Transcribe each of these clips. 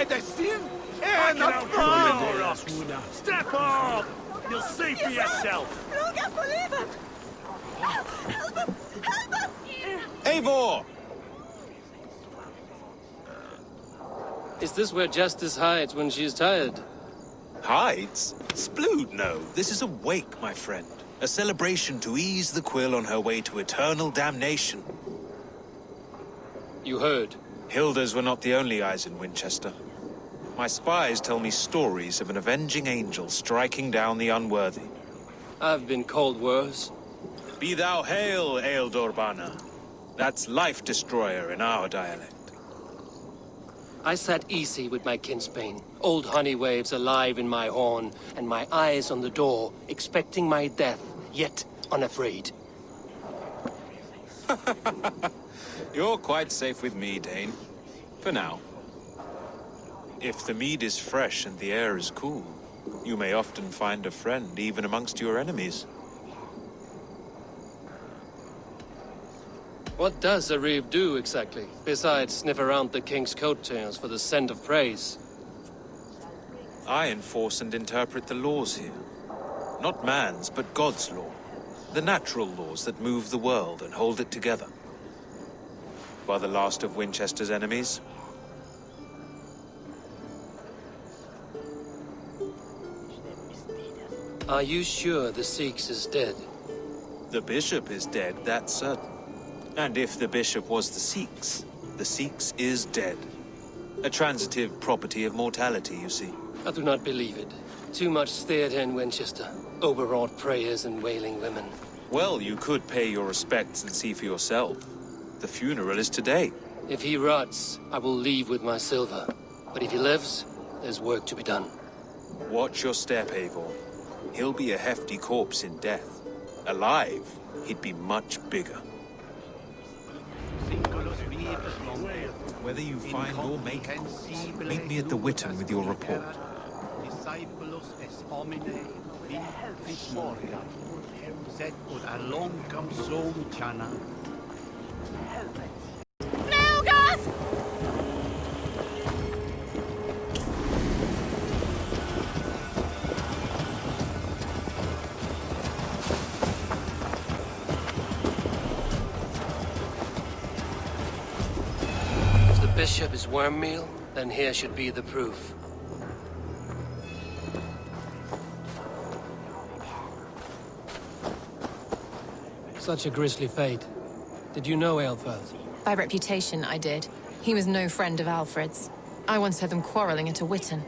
medicine and a flower. Step up! You'll see for yourself. Eivor! Is this where Justice hides when she's tired? Hides? Splood, no. This is a wake, my friend. A celebration to ease the quill on her way to eternal damnation. You heard. Hilda's were not the only eyes in Winchester. My spies tell me stories of an avenging angel striking down the unworthy. I've been called worse. Be thou hail, Ealdor Bana. That's Life Destroyer in our dialect. I sat easy with my kinsbane, old honey waves alive in my horn, and my eyes on the door, expecting my death, yet unafraid. You're quite safe with me, Dane. For now. If the mead is fresh and the air is cool, you may often find a friend even amongst your enemies. What does a reeve do exactly, besides sniff around the king's coattails for the scent of praise? I enforce and interpret the laws here. Not man's, but God's law. The natural laws that move the world and hold it together. While the last of Winchester's enemies. Are you sure the Seax is dead? The bishop is dead, that's certain. And if the bishop was the Seax is dead. A transitive property of mortality, you see. I do not believe it. Too much theatre in Winchester. Overwrought prayers and wailing women. Well, you could pay your respects and see for yourself. The funeral is today. If he rots, I will leave with my silver. But if he lives, there's work to be done. Watch your step, Eivor. He'll be a hefty corpse in death. Alive, he'd be much bigger. Whether you find or make calls, meet me at the Witten with your report. Bishop is worm meal, then here should be the proof. Such a grisly fate. Did you know Aelfirth? By reputation, I did. He was no friend of Alfred's. I once heard them quarreling at a Witten.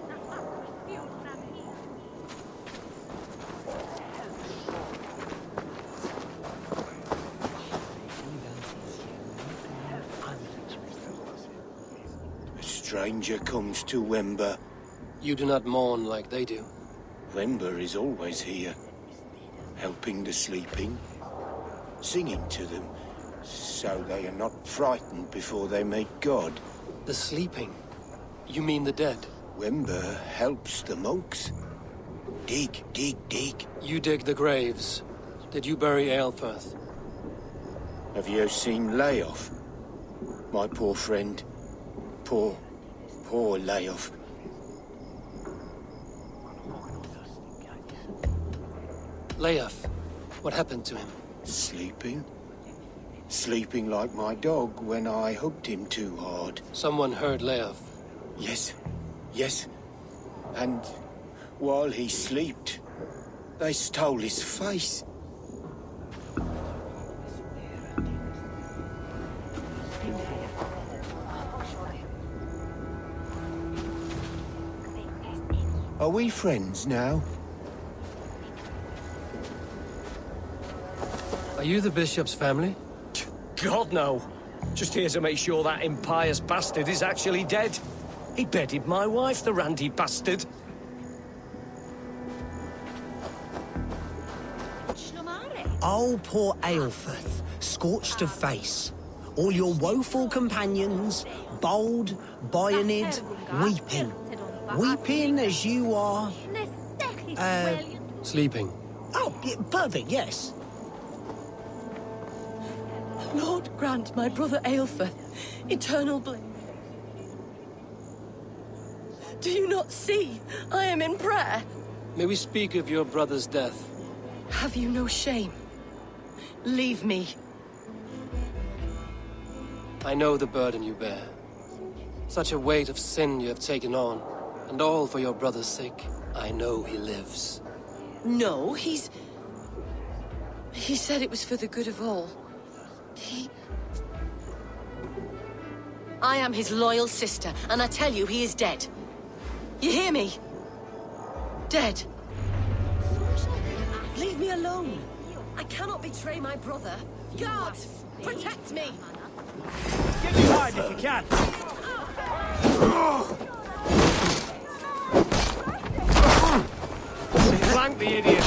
Stranger comes to Wember. You do not mourn like they do. Wember is always here, helping the sleeping, singing to them, so they are not frightened before they meet God. The sleeping? You mean the dead? Wember helps the monks. Dig, dig, dig. You dig the graves. Did you bury Aelfirth? Have you seen Layoff? My poor friend. Poor Layoff. Layoff. What happened to him? Sleeping? Sleeping like my dog when I hugged him too hard. Someone heard Layoff. Yes. And while he slept, they stole his face. Are we friends now? Are you the bishop's family? God, no. Just here to make sure that impious bastard is actually dead. He bedded my wife, the randy bastard. Oh, poor Aelfirth, scorched of face. All your woeful companions, bold, Bionid, weeping. Weeping as you are... Sleeping. Oh, yeah, perfect, yes. Lord grant my brother Aelfirth eternal bliss. Do you not see? I am in prayer. May we speak of your brother's death? Have you no shame? Leave me. I know the burden you bear. Such a weight of sin you have taken on, and all for your brother's sake. I know he lives. No, He said it was for the good of all. I am his loyal sister, and I tell you, he is dead. You hear me? Dead. Leave me alone. I cannot betray my brother. Guards, protect me! Get behind if you can! Flank the idiot!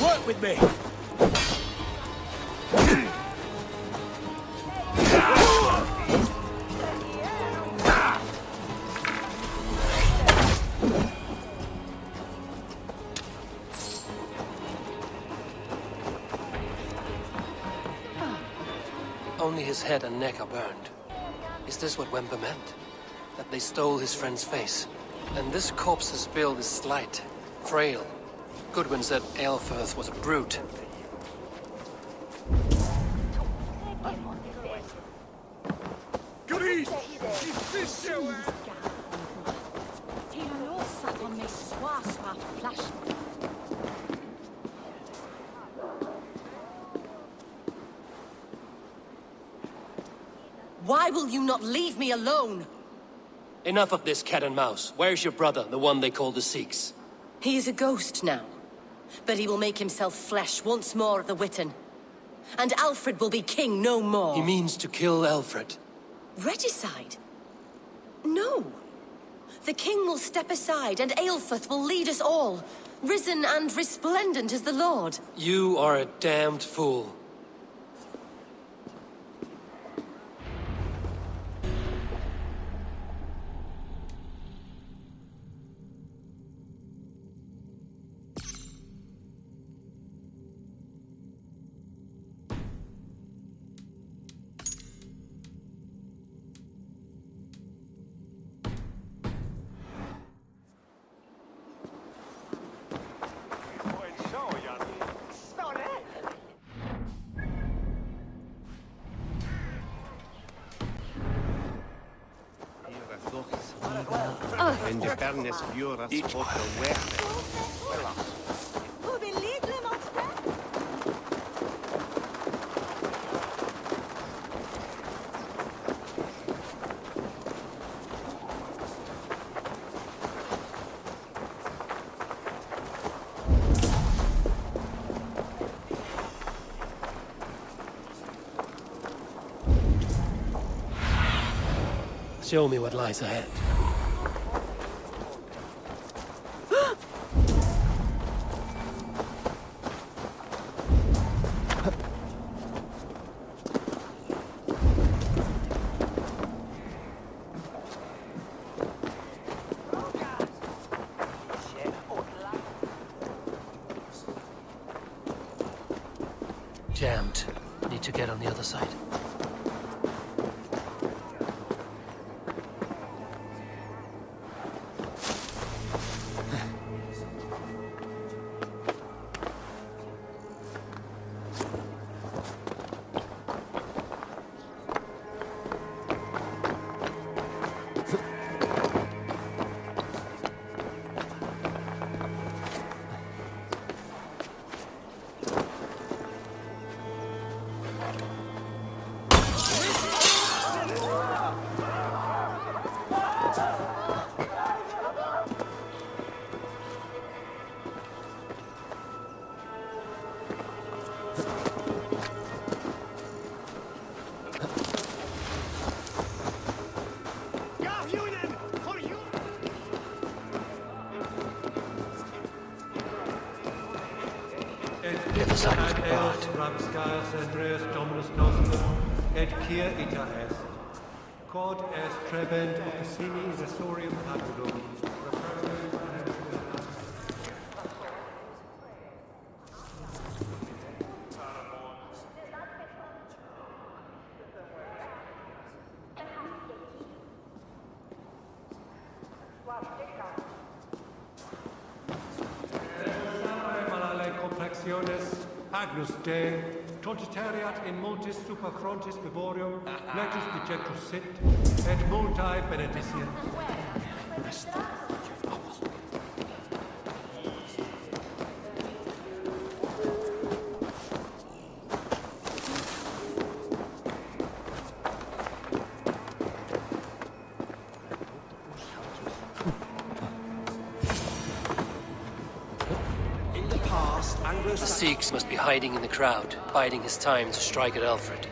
Work with me! Only his head and neck are burned. Is this what Wemper meant? That they stole his friend's face? And this corpse's build is slight, frail. Goodwin said Aelfirth was a brute. Grease! He fished you! Why will you not leave me alone? Enough of this cat and mouse. Where's your brother, the one they call the Seax? He is a ghost now, but he will make himself flesh once more at the Witten. And Alfred will be king no more. He means to kill Alfred. Regicide? No. The king will step aside, and Aelfirth will lead us all, risen and resplendent as the Lord. You are a damned fool. Show me what lies ahead. Jammed. Need to get on the other side. The other side must be barred. Agnus Dei, Tontitariat in multis super frontis vivorium, legus dejectus sit, et multae benediciens. The Seax must be hiding in the crowd, biding his time to strike at Alfred.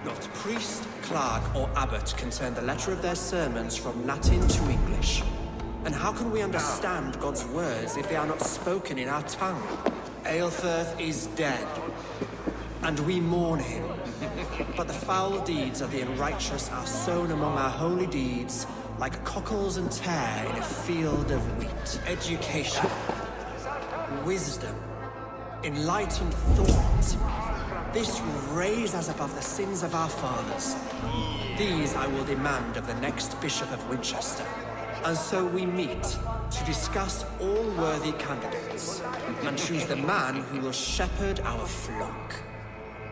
Not priest, clerk, or abbot can turn the letter of their sermons from Latin to English. And how can we understand God's words if they are not spoken in our tongue? Aelfirth is dead, and we mourn him. But the foul deeds of the unrighteous are sown among our holy deeds, like cockles and tare in a field of wheat. Education, wisdom, enlightened thought. This will raise us above the sins of our fathers. These I will demand of the next Bishop of Winchester. And so we meet to discuss all worthy candidates and choose the man who will shepherd our flock.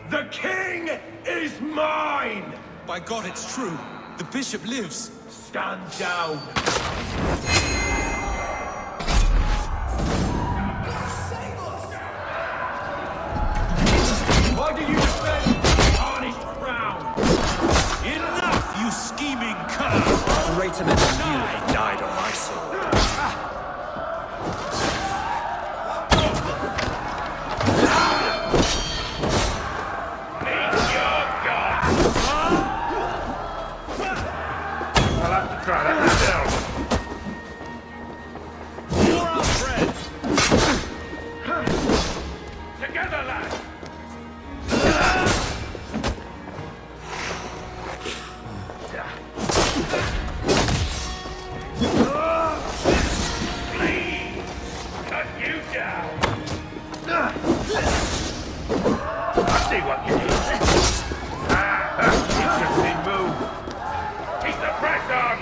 The king is mine! By God, it's true. The bishop lives. Stand down! Why do you defend tarnished ground? Enough, you scheming cur! Greater men than you have died on my sword. Try that myself. You're our friend. Together, lad. Please, cut you down. I see what you did. Interesting move. Keep the press on.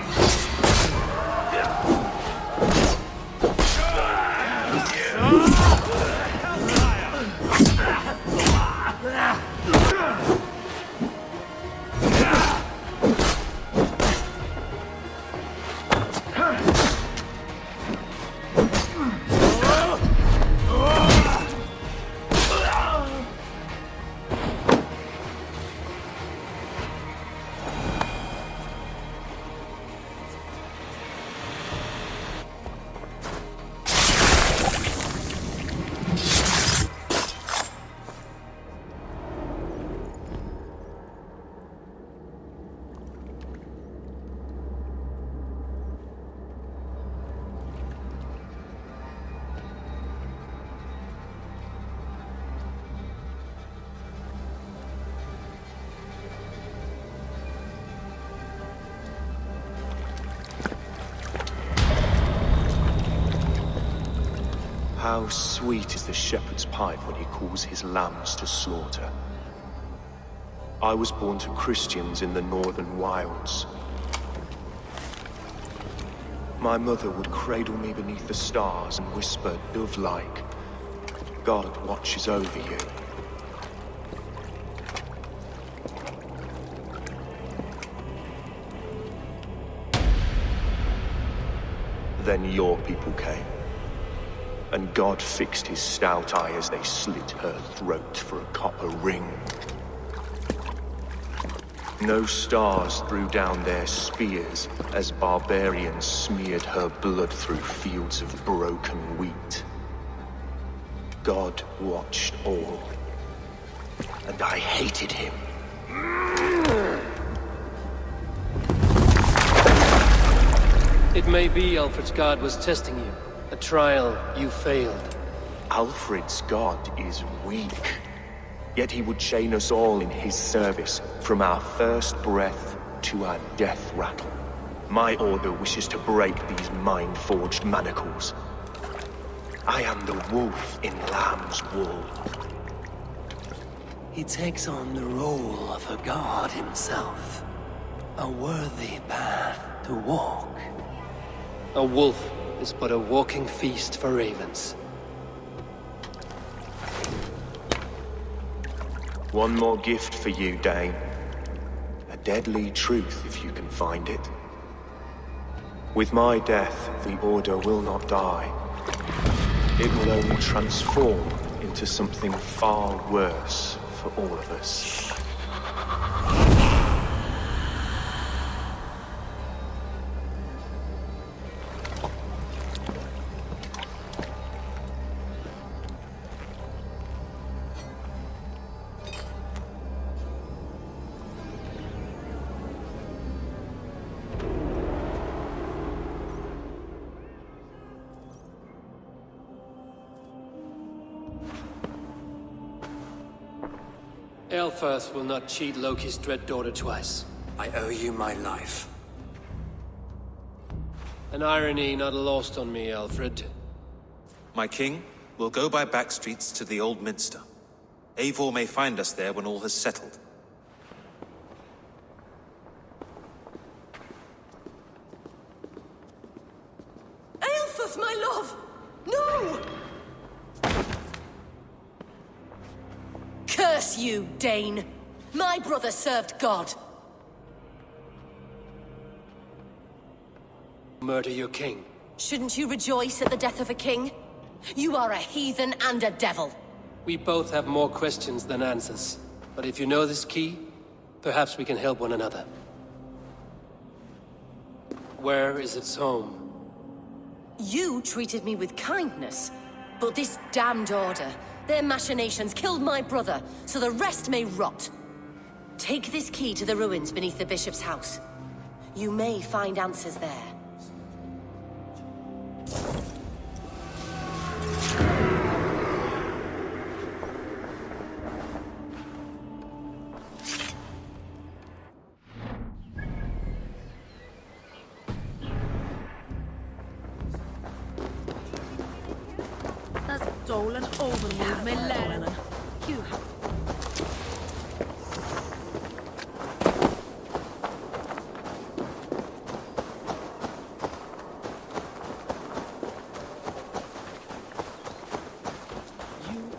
How sweet is the shepherd's pipe when he calls his lambs to slaughter. I was born to Christians in the northern wilds. My mother would cradle me beneath the stars and whisper, dove-like, God watches over you. Then your people came. And God fixed his stout eye as they slit her throat for a copper ring. No stars threw down their spears as barbarians smeared her blood through fields of broken wheat. God watched all, and I hated him. It may be Alfred's god was testing you. A trial you failed. Alfred's god is weak. Yet he would chain us all in his service, from our first breath to our death rattle. My order wishes to break these mind-forged manacles. I am the wolf in lamb's wool. He takes on the role of a god himself. A worthy path to walk. A wolf is but a walking feast for ravens. One more gift for you, Dane. A deadly truth, if you can find it. With my death, the Order will not die. It will only transform into something far worse for all of us. Aelfirth will not cheat Loki's dread daughter twice. I owe you my life. An irony not lost on me, Alfred. My king, we'll go by back streets to the Old Minster. Eivor may find us there when all has settled. Aelfirth, my love! No! Curse you, Dane! My brother served God. Murder your king. Shouldn't you rejoice at the death of a king? You are a heathen and a devil. We both have more questions than answers. But if you know this key, perhaps we can help one another. Where is its home? You treated me with kindness, but this damned Order, their machinations killed my brother, so the rest may rot. Take this key to the ruins beneath the bishop's house. You may find answers there. Stolen overmod med läraren. You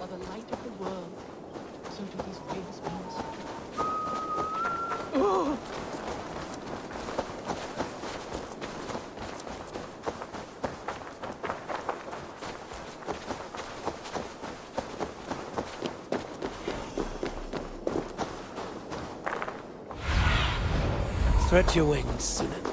are the light of the world. So do these famous beings. Oh! Spread your wings, Sunan.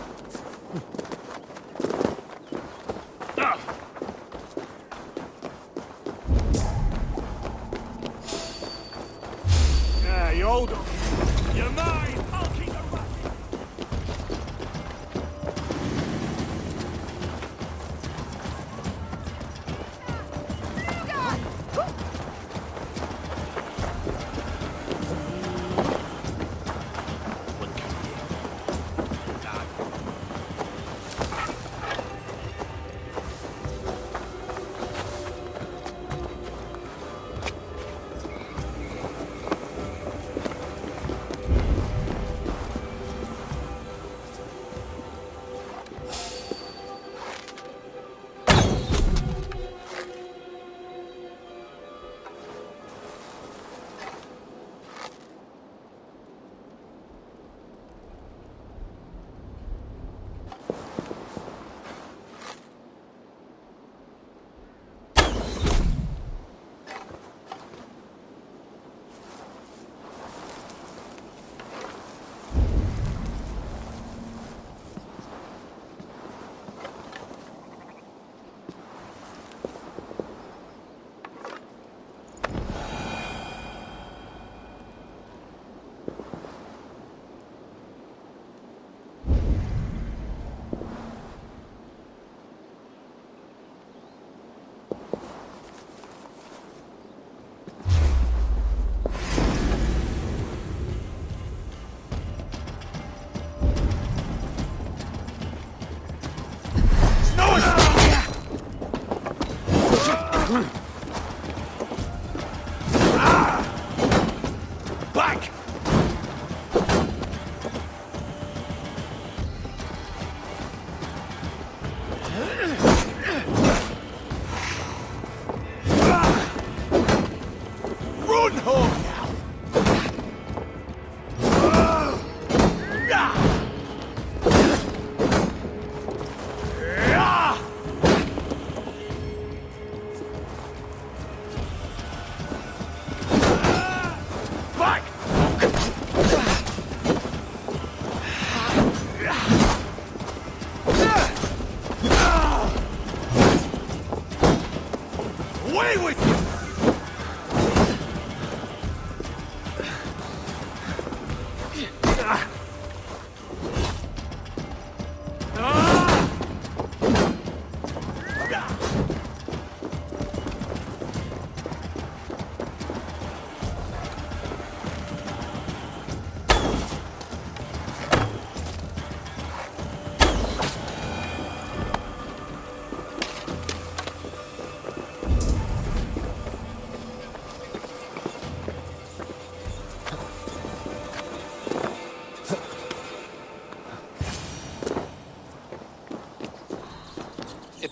Yeah, you hold on. You're mine! I'll keep the racket!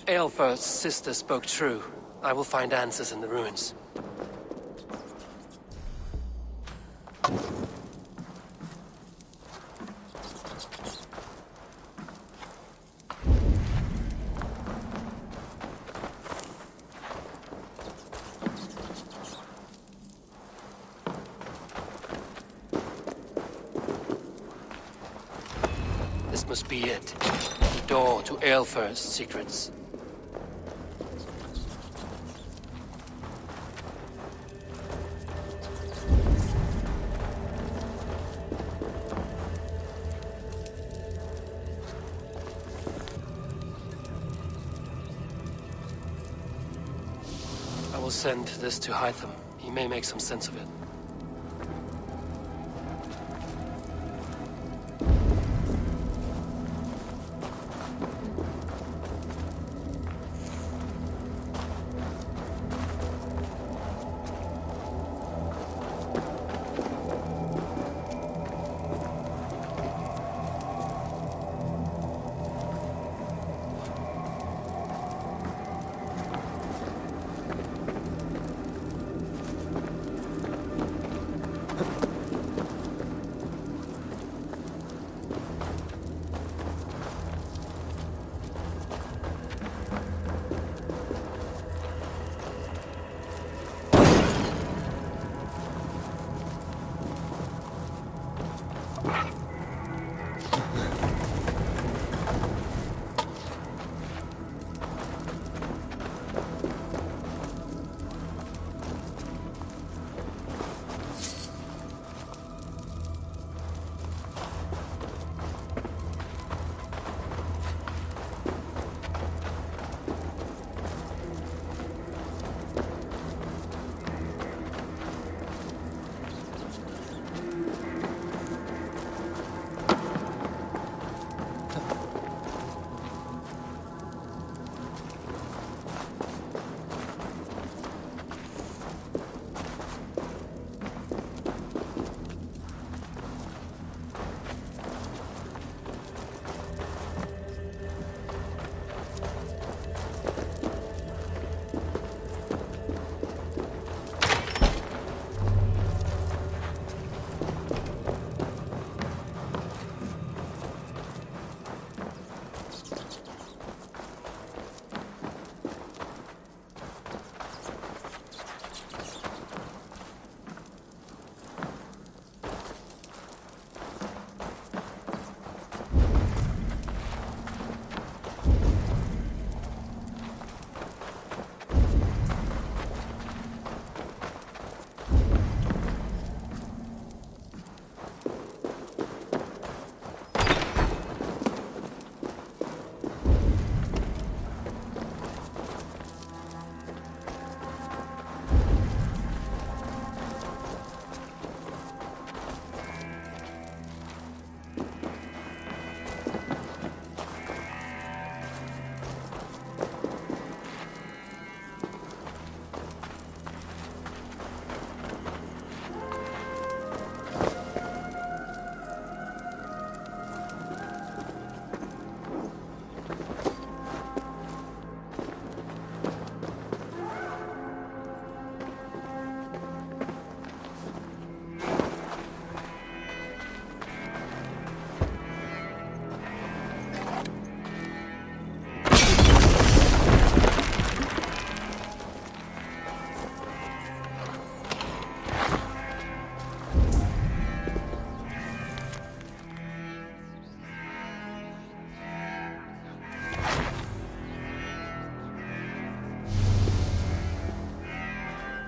Eivor's sister spoke true, I will find answers in the ruins. This must be it. The door to Eivor's secrets. I will send this to Hytham. He may make some sense of it.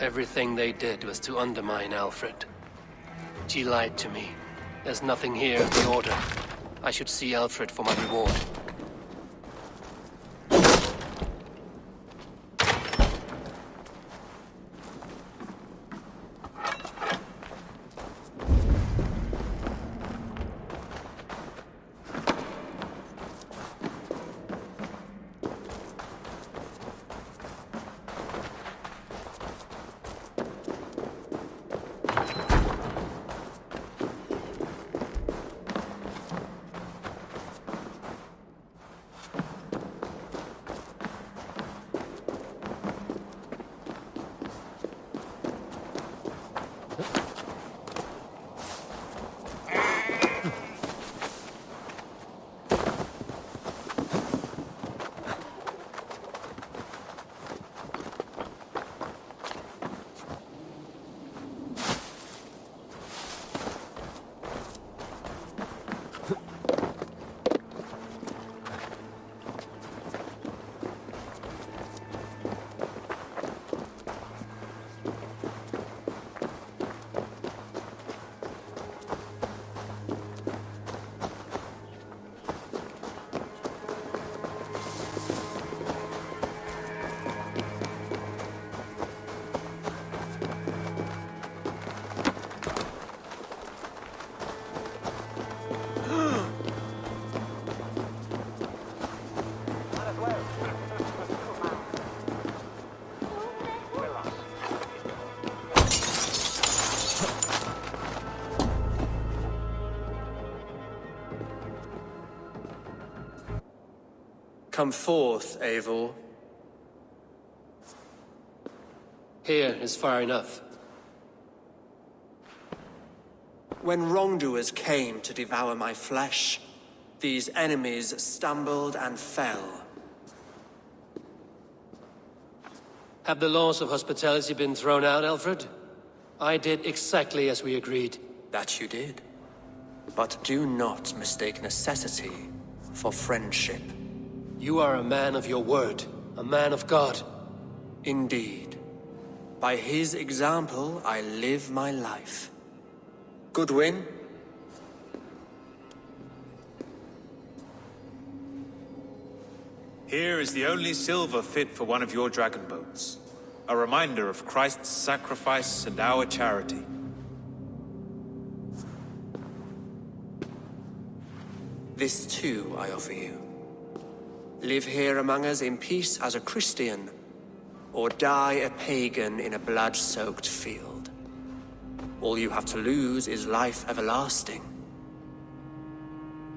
Everything they did was to undermine Alfred. She lied to me. There's nothing here of the Order. I should see Alfred for my reward. Come forth, Eivor. Here is far enough. When wrongdoers came to devour my flesh, these enemies stumbled and fell. Have the laws of hospitality been thrown out, Alfred? I did exactly as we agreed. That you did. But do not mistake necessity for friendship. You are a man of your word, a man of God. Indeed. By his example, I live my life. Goodwin? Here is the only silver fit for one of your dragon boats. A reminder of Christ's sacrifice and our charity. This too I offer you. Live here among us in peace as a Christian, or die a pagan in a blood-soaked field. All you have to lose is life everlasting.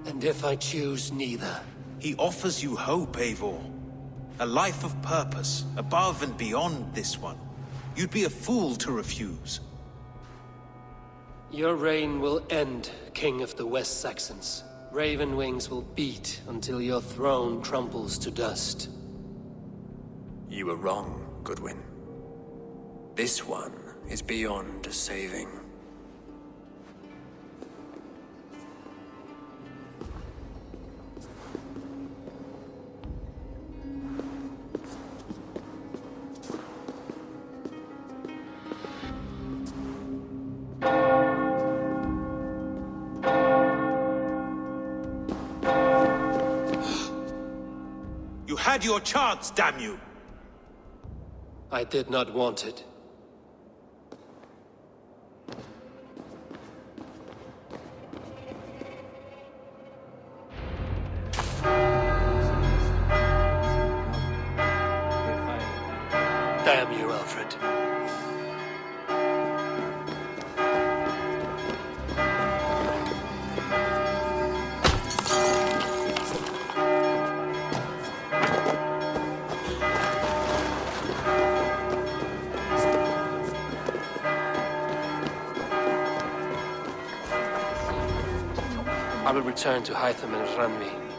And if I choose neither? He offers you hope, Eivor. A life of purpose, above and beyond this one. You'd be a fool to refuse. Your reign will end, King of the West Saxons. Raven wings will beat until your throne crumples to dust. You were wrong, Goodwin. This one is beyond saving. You had your chance, damn you! I did not want it. Damn you, Alfred. I will return to Hytham and Ranvi.